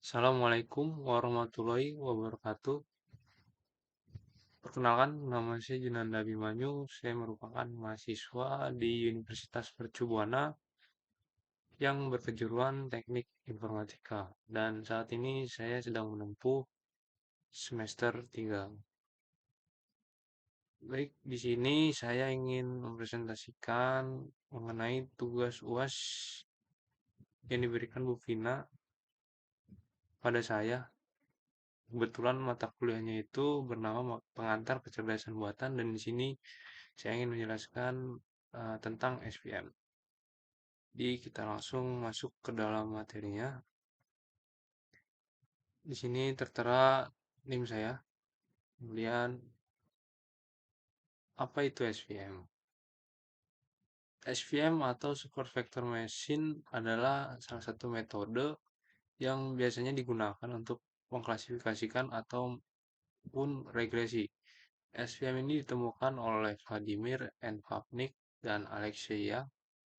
Assalamualaikum warahmatullahi wabarakatuh. Perkenalkan, nama saya Junanda Abimanyu. Saya merupakan mahasiswa di Universitas Mercubuana yang berkejuruan Teknik Informatika. Dan saat ini saya sedang menempuh semester 3. Baik, di sini saya ingin mempresentasikan mengenai tugas UAS yang diberikan Bu Vina pada saya. Kebetulan mata kuliahnya itu bernama Pengantar Kecerdasan Buatan dan di sini saya ingin menjelaskan tentang SVM. Jadi kita langsung masuk ke dalam materinya. Di sini tertera NIM saya. Kemudian apa itu SVM? SVM atau Super Vector Machine adalah salah satu metode yang biasanya digunakan untuk mengklasifikasikan ataupun regresi. SVM ini ditemukan oleh Vladimir N. Papnik dan Alexeia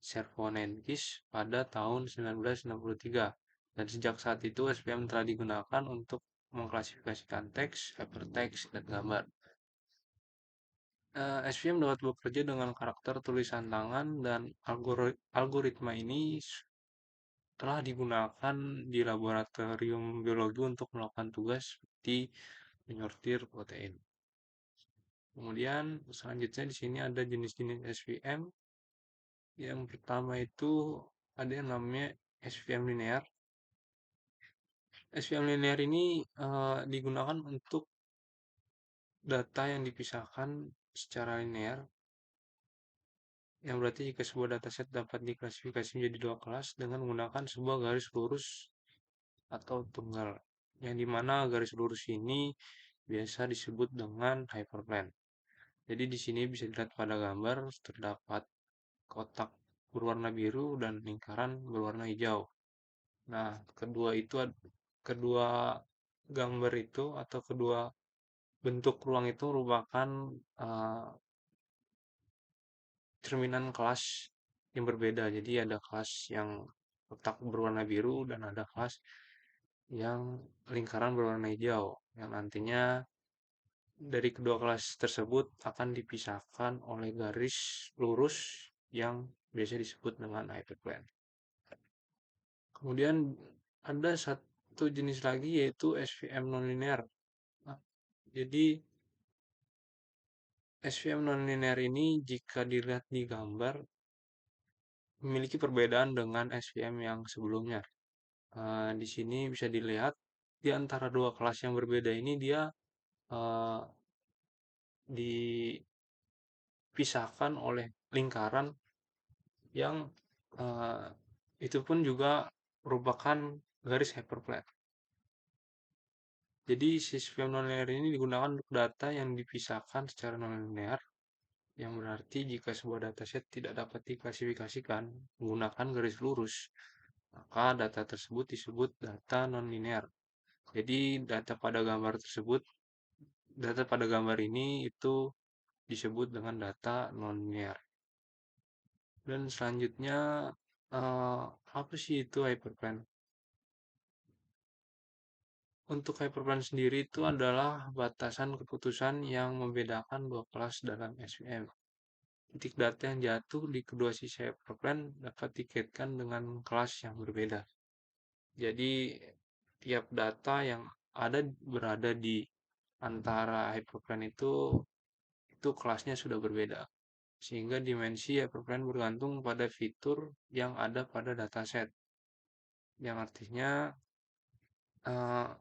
Cervonenkis pada tahun 1963. Dan sejak saat itu SVM telah digunakan untuk mengklasifikasikan teks, hypertext, dan gambar. SVM dapat bekerja dengan karakter tulisan tangan dan algoritma ini telah digunakan di laboratorium biologi untuk melakukan tugas seperti menyortir protein. Kemudian selanjutnya di sini ada jenis-jenis SVM. Yang pertama itu ada yang namanya SVM linear. SVM linear ini digunakan untuk data yang dipisahkan secara linear, yang berarti jika sebuah dataset dapat diklasifikasi menjadi dua kelas dengan menggunakan sebuah garis lurus atau tunggal, yang dimana garis lurus ini biasa disebut dengan hyperplane. Jadi di sini bisa dilihat pada gambar terdapat kotak berwarna biru dan lingkaran berwarna hijau. Nah, kedua gambar itu atau kedua bentuk ruang itu merupakan uh, cerminan kelas yang berbeda. Jadi ada kelas yang kotak berwarna biru dan ada kelas yang lingkaran berwarna hijau. Yang nantinya dari kedua kelas tersebut akan dipisahkan oleh garis lurus yang biasa disebut dengan hyperplane. Kemudian ada satu jenis lagi yaitu SVM nonlinear. Nah, jadi SVM nonlinear ini jika dilihat di gambar memiliki perbedaan dengan SVM yang sebelumnya. Di sini bisa dilihat di antara dua kelas yang berbeda ini dia uh, dipisahkan oleh lingkaran yang uh, itu pun juga merupakan garis hyperplane. Jadi SVM nonlinear ini digunakan untuk data yang dipisahkan secara nonlinear, yang berarti jika sebuah dataset tidak dapat diklasifikasikan menggunakan garis lurus, maka data tersebut disebut data nonlinear. Jadi data pada gambar ini itu disebut dengan data nonlinear. Dan selanjutnya apa sih itu hyperplane? Untuk hyperplane sendiri itu adalah batasan keputusan yang membedakan dua kelas dalam SVM. Titik data yang jatuh di kedua sisi hyperplane dapat dikaitkan dengan kelas yang berbeda. Jadi tiap data yang berada di antara hyperplane itu kelasnya sudah berbeda. Sehingga dimensi hyperplane bergantung pada fitur yang ada pada dataset. Yang artinya uh,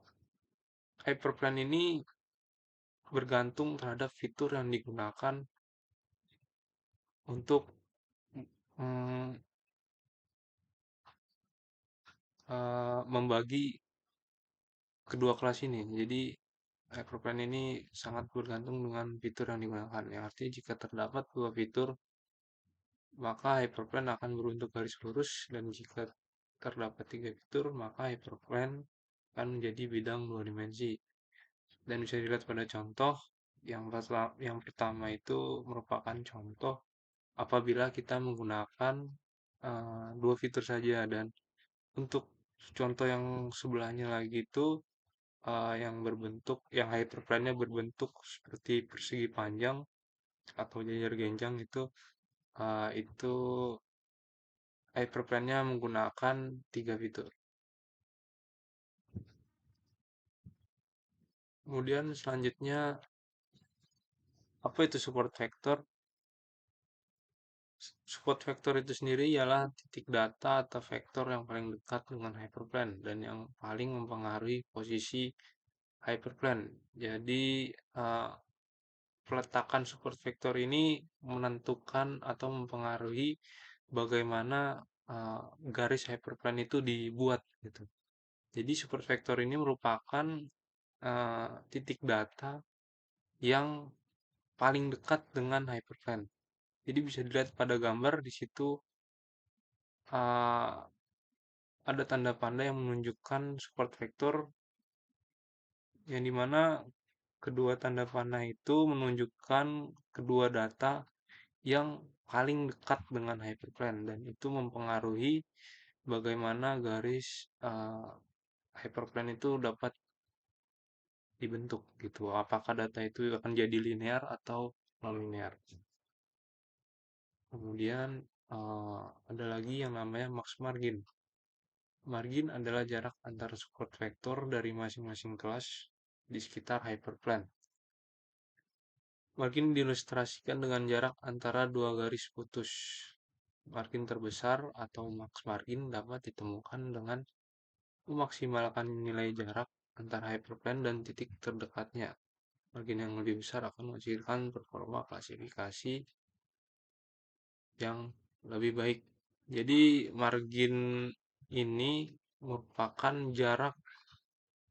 hyperplane ini bergantung terhadap fitur yang digunakan untuk mm, membagi kedua kelas ini. Jadi hyperplane ini sangat bergantung dengan fitur yang digunakan. Yang artinya jika terdapat dua fitur, maka hyperplane akan berbentuk garis lurus, dan jika terdapat tiga fitur, maka hyperplane akan menjadi bidang dua dimensi. Dan bisa dilihat pada contoh yang pertama itu merupakan contoh apabila kita menggunakan dua fitur saja, dan untuk Contoh yang sebelahnya lagi itu yang yang hyperplane-nya berbentuk seperti persegi panjang atau jajar genjang itu hyperplane-nya menggunakan tiga fitur. Kemudian selanjutnya apa itu support vector? Support vector itu sendiri ialah titik data atau vektor yang paling dekat dengan hyperplane dan yang paling mempengaruhi posisi hyperplane. Jadi eh, peletakan support vector ini menentukan atau mempengaruhi bagaimana eh, garis hyperplane itu dibuat gitu. Jadi support vector ini merupakan titik data yang paling dekat dengan hyperplane. Jadi bisa dilihat pada gambar di situ uh, ada tanda panda yang menunjukkan support vector yang dimana kedua tanda panah itu menunjukkan kedua data yang paling dekat dengan hyperplane dan itu mempengaruhi bagaimana garis hyperplane itu dapat dibentuk gitu. Apakah data itu akan jadi linear atau non-linear. Kemudian ada lagi yang namanya max margin. Margin adalah jarak antara support vektor dari masing-masing kelas di sekitar hyperplane. Margin diilustrasikan dengan jarak antara dua garis putus. Margin terbesar atau max margin dapat ditemukan dengan memaksimalkan nilai jarak antara hyperplane dan titik terdekatnya. Margin yang lebih besar akan menghasilkan performa klasifikasi yang lebih baik. Jadi margin ini merupakan jarak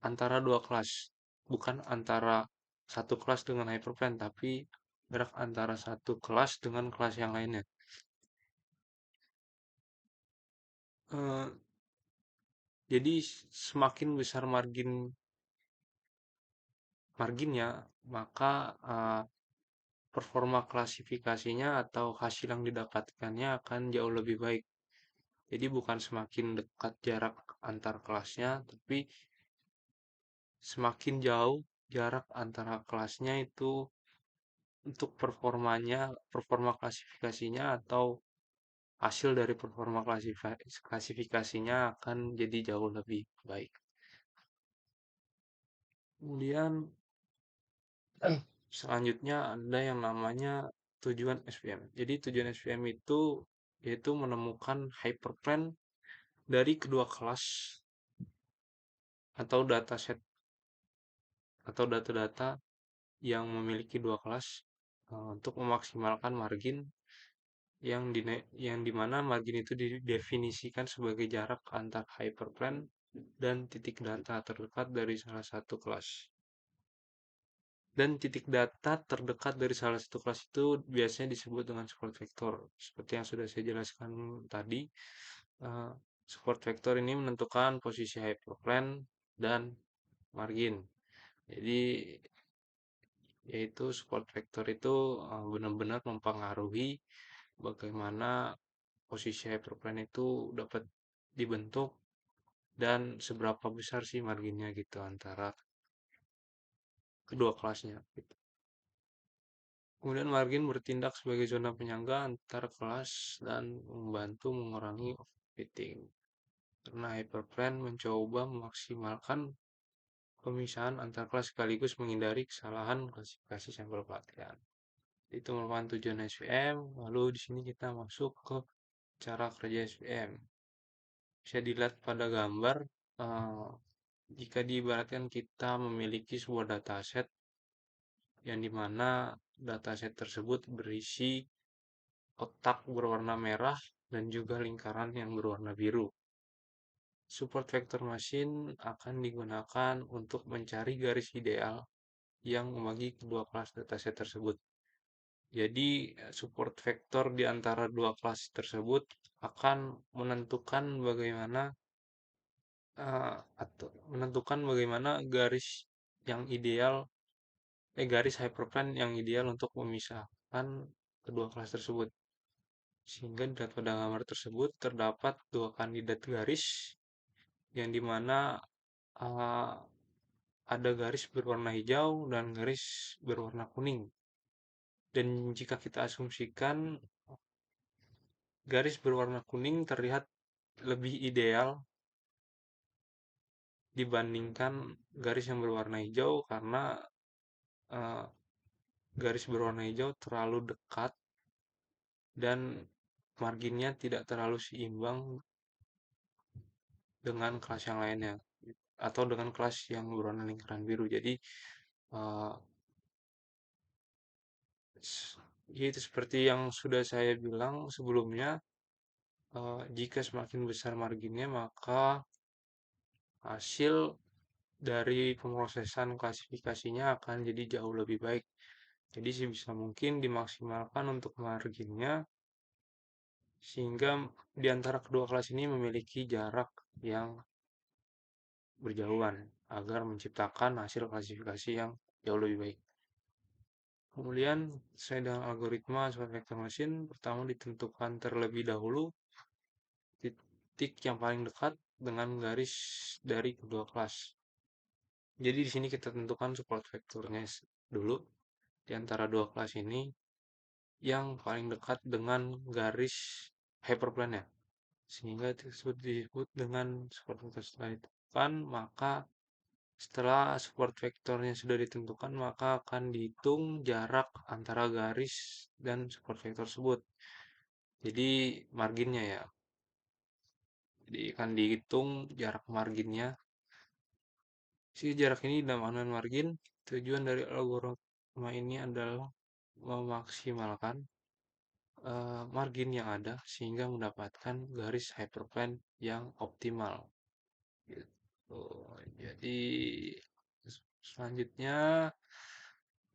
antara dua kelas, bukan antara satu kelas dengan hyperplane, tapi jarak antara satu kelas dengan kelas yang lainnya. Eh, jadi semakin besar marginnya, maka performa klasifikasinya atau hasil yang didapatkannya akan jauh lebih baik. Jadi bukan semakin dekat jarak antar kelasnya, tapi semakin jauh jarak antara kelasnya itu untuk performa klasifikasinya atau hasil dari performa klasifikasinya akan jadi jauh lebih baik. Kemudian selanjutnya ada yang namanya tujuan SVM. Jadi tujuan SVM itu yaitu menemukan hyperplane dari kedua kelas atau dataset atau data-data yang memiliki dua kelas untuk memaksimalkan margin yang dimana margin itu didefinisikan sebagai jarak antar hyperplane dan titik data terdekat dari salah satu kelas. Dan titik data terdekat dari salah satu kelas itu biasanya disebut dengan support vector. Seperti yang sudah saya jelaskan tadi, eh, support vector ini menentukan posisi hyperplane dan margin. Jadi yaitu support vector itu benar-benar mempengaruhi bagaimana posisi hyperplane itu dapat dibentuk dan seberapa besar sih marginnya gitu antara kedua kelasnya gitu. Kemudian margin bertindak sebagai zona penyangga antar kelas dan membantu mengurangi overfitting. Karena hyperplane mencoba memaksimalkan pemisahan antar kelas sekaligus menghindari kesalahan klasifikasi sampel pelatihan. Itu merupakan tujuan SVM. Lalu di sini kita masuk ke cara kerja SVM. Bisa dilihat pada gambar eh, jika diibaratkan kita memiliki sebuah dataset yang dimana dataset tersebut berisi kotak berwarna merah dan juga lingkaran yang berwarna biru. Support vector machine akan digunakan untuk mencari garis ideal yang membagi kedua kelas dataset tersebut. Jadi, support vector di antara dua kelas tersebut akan menentukan bagaimana garis yang ideal garis hyperplane yang ideal untuk memisahkan kedua kelas tersebut. Sehingga pada gambar tersebut terdapat dua kandidat garis yang dimana ada garis berwarna hijau dan garis berwarna kuning. Dan jika kita asumsikan garis berwarna kuning terlihat lebih ideal dibandingkan garis yang berwarna hijau karena eh, garis berwarna hijau terlalu dekat dan marginnya tidak terlalu seimbang dengan kelas yang lainnya atau dengan kelas yang berwarna lingkaran biru. Jadi eh, itu seperti yang sudah saya bilang sebelumnya, jika semakin besar marginnya maka hasil dari pemrosesan klasifikasinya akan jadi jauh lebih baik. Jadi sebisa mungkin dimaksimalkan untuk marginnya sehingga di antara kedua kelas ini memiliki jarak yang berjauhan agar menciptakan hasil klasifikasi yang jauh lebih baik. Kemudian sesuai dengan algoritma support vector machine, pertama ditentukan terlebih dahulu titik yang paling dekat dengan garis dari kedua kelas. Jadi di sini kita tentukan support vektornya dulu di antara dua kelas ini yang paling dekat dengan garis hyperplane-nya. Sehingga tersebut disebut dengan support vector. Setelah ditentukan, maka setelah support vektornya sudah ditentukan, maka akan dihitung jarak antara garis dan support vektor tersebut. Jadi marginnya ya. Jadi akan dihitung jarak marginnya. Si jarak ini dinamakan margin. Tujuan dari algoritma ini adalah memaksimalkan margin yang ada sehingga mendapatkan garis hyperplane yang optimal. Gitu. Jadi selanjutnya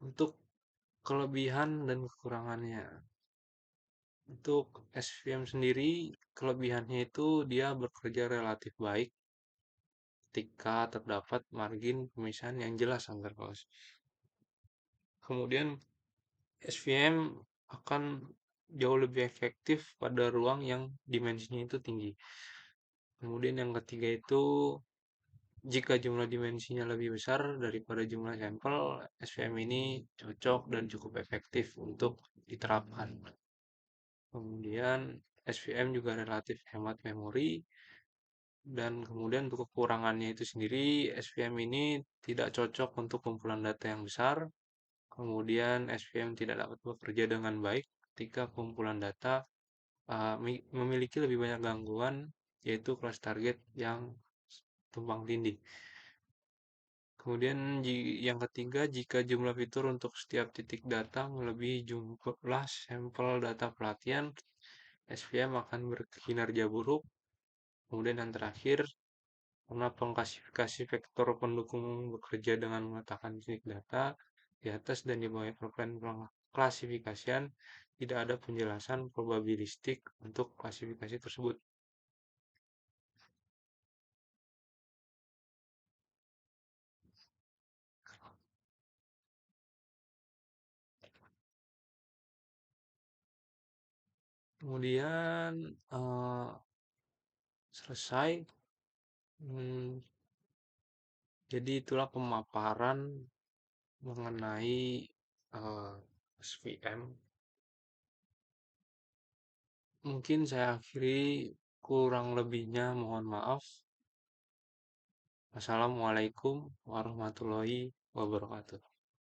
untuk kelebihan dan kekurangannya. Untuk SVM sendiri, kelebihannya itu dia bekerja relatif baik ketika terdapat margin pemisahan yang jelas antar kelas. Kemudian SVM akan jauh lebih efektif pada ruang yang dimensinya itu tinggi. Kemudian yang ketiga itu jika jumlah dimensinya lebih besar daripada jumlah sampel, SVM ini cocok dan cukup efektif untuk diterapkan. Kemudian SVM juga relatif hemat memori dan kemudian untuk kekurangannya itu sendiri SVM ini tidak cocok untuk kumpulan data yang besar. Kemudian SVM tidak dapat bekerja dengan baik ketika kumpulan data memiliki lebih banyak gangguan yaitu kelas target yang tumpang tindih. Kemudian yang ketiga, jika jumlah fitur untuk setiap titik data melebihi jumlah sampel data pelatihan, SVM akan berkinerja buruk. Kemudian yang terakhir, karena pengklasifikasi vektor pendukung bekerja dengan meletakkan titik data di atas dan di bawah program klasifikasian, tidak ada penjelasan probabilistik untuk klasifikasi tersebut. Kemudian selesai. Hmm, jadi itulah pemaparan mengenai SVM. Mungkin saya akhiri, kurang lebihnya mohon maaf. Wassalamualaikum warahmatullahi wabarakatuh.